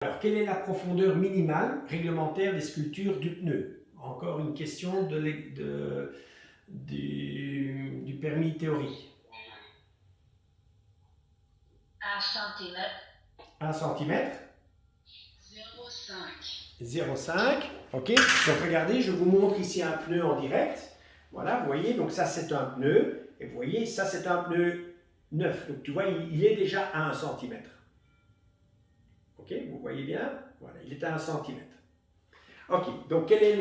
Alors, quelle est la profondeur minimale réglementaire des sculptures du pneu? Encore une question du permis théorique. 1 centimètre. 1 cm, 0,5. 0,5. Ok, donc regardez, je vous montre ici un pneu en direct. Voilà, vous voyez, donc ça c'est un pneu. Et vous voyez, ça c'est un pneu neuf. Donc tu vois, il est déjà à 1 cm. Ok, vous voyez bien? Voilà, il est à 1 cm. Ok, donc quelle est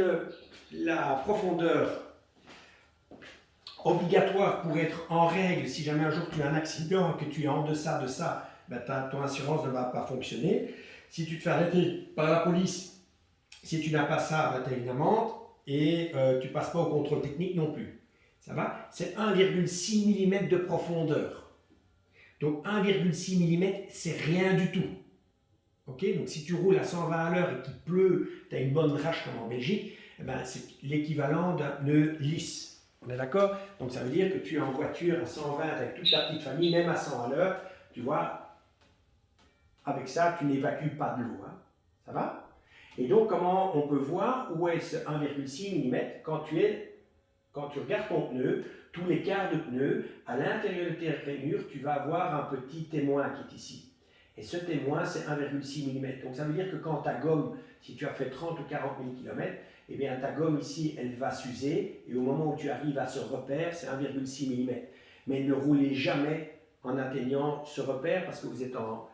la profondeur obligatoire pour être en règle? Si jamais un jour tu as un accident et que tu es en deçà de ça, ben ton assurance ne va pas fonctionner. Si tu te fais arrêter par la police, si tu n'as pas ça, ben tu as une amende et tu ne passes pas au contrôle technique non plus. Ça va? C'est 1,6 mm de profondeur. Donc 1,6 mm, c'est rien du tout. Okay, donc si tu roules à 120 à l'heure et qu'il pleut, tu as une bonne drache comme en Belgique, eh ben, c'est l'équivalent d'un pneu lisse. On est d'accord? Donc ça veut dire que tu es en voiture à 120 avec toute ta petite famille, même à 100 à l'heure, tu vois, avec ça, tu n'évacues pas de l'eau. Hein. Ça va? Et donc, comment on peut voir où est ce 1,6 mm quand tu regardes ton pneu, tous les quarts de pneu, à l'intérieur de tes rainures, tu vas avoir un petit témoin qui est ici. Et ce témoin, c'est 1,6 mm. Donc ça veut dire que quand ta gomme, si tu as fait 30 ou 40 000 km, eh bien ta gomme ici, elle va s'user. Et au moment où tu arrives à ce repère, c'est 1,6 mm. Mais ne roulez jamais en atteignant ce repère parce que vous êtes en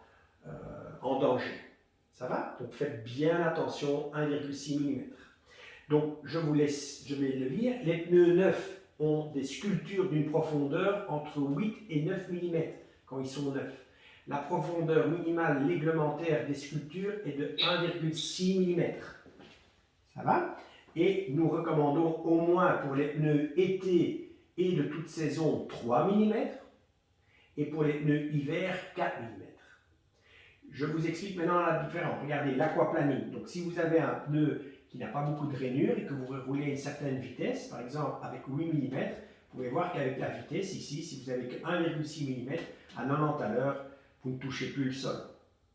danger. Ça va? Donc faites bien attention, 1,6 mm. Donc je vais le lire. Les pneus neufs ont des sculptures d'une profondeur entre 8 et 9 mm quand ils sont neufs. La profondeur minimale réglementaire des sculptures est de 1,6 mm. Ça va? Et nous recommandons au moins pour les pneus été et de toute saison 3 mm et pour les pneus hiver 4 mm. Je vous explique maintenant la différence. Regardez, l'aquaplaning. Donc si vous avez un pneu qui n'a pas beaucoup de rainures et que vous roulez à une certaine vitesse, par exemple avec 8 mm, vous pouvez voir qu'avec la vitesse ici, si vous avez que 1,6 mm à 90 à l'heure, vous ne touchez plus le sol.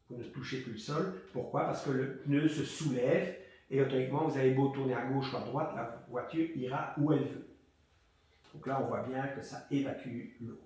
Vous ne touchez plus le sol. Pourquoi? Parce que le pneu se soulève et automatiquement, vous avez beau tourner à gauche ou à droite, la voiture ira où elle veut. Donc là, on voit bien que ça évacue l'eau.